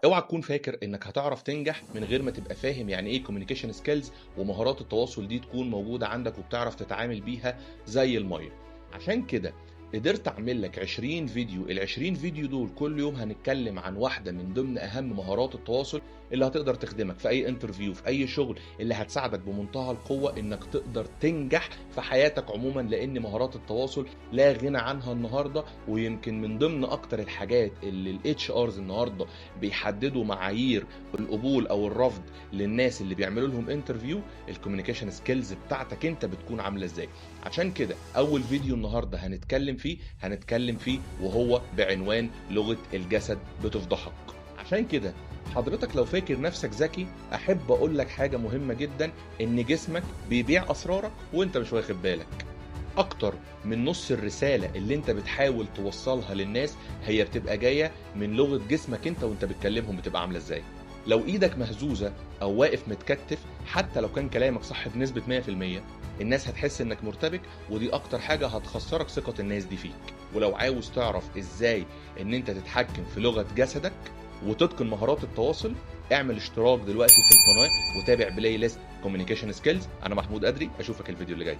اوعى تكون فاكر انك هتعرف تنجح من غير ما تبقى فاهم يعني ايه كوميونيكيشن سكيلز، ومهارات التواصل دي تكون موجودة عندك وبتعرف تتعامل بيها زي المية. عشان كده قدرت اعمل لك 20 فيديو، ال 20 فيديو دول كل يوم هنتكلم عن واحدة من ضمن اهم مهارات التواصل اللي هتقدر تخدمك في اي انترفيو، في اي شغل، اللي هتساعدك بمنتهى القوة انك تقدر تنجح في حياتك عموما، لان مهارات التواصل لا غنى عنها النهاردة. ويمكن من ضمن اكتر الحاجات اللي الاتش ارز النهاردة بيحددوا معايير القبول او الرفض للناس اللي بيعملوا لهم انترفيو، الكوميونيكيشن سكيلز بتاعتك انت بتكون عامله ازاي. عشان كده اول فيديو النهارده هنتكلم فيه وهو بعنوان لغة الجسد بتفضحك. عشان كده حضرتك لو فاكر نفسك ذكي، احب اقول لك حاجة مهمة جدا، ان جسمك بيبيع اسرارك وانت مش واخد بالك. اكتر من نص الرسالة اللي انت بتحاول توصلها للناس هي بتبقى جاية من لغة جسمك انت وانت بتكلمهم بتبقى عاملة ازاي. لو ايدك مهزوزة او واقف متكتف، حتى لو كان كلامك صح بنسبة 100%، الناس هتحس انك مرتبك، ودي اكتر حاجة هتخسرك ثقة الناس دي فيك. ولو عاوز تعرف ازاي ان انت تتحكم في لغة جسدك وتتقن مهارات التواصل، اعمل اشتراك دلوقتي في القناة وتابع بلاي ليست كوميونيكيشن سكيلز. انا محمود أدري، اشوفك الفيديو اللي جاي.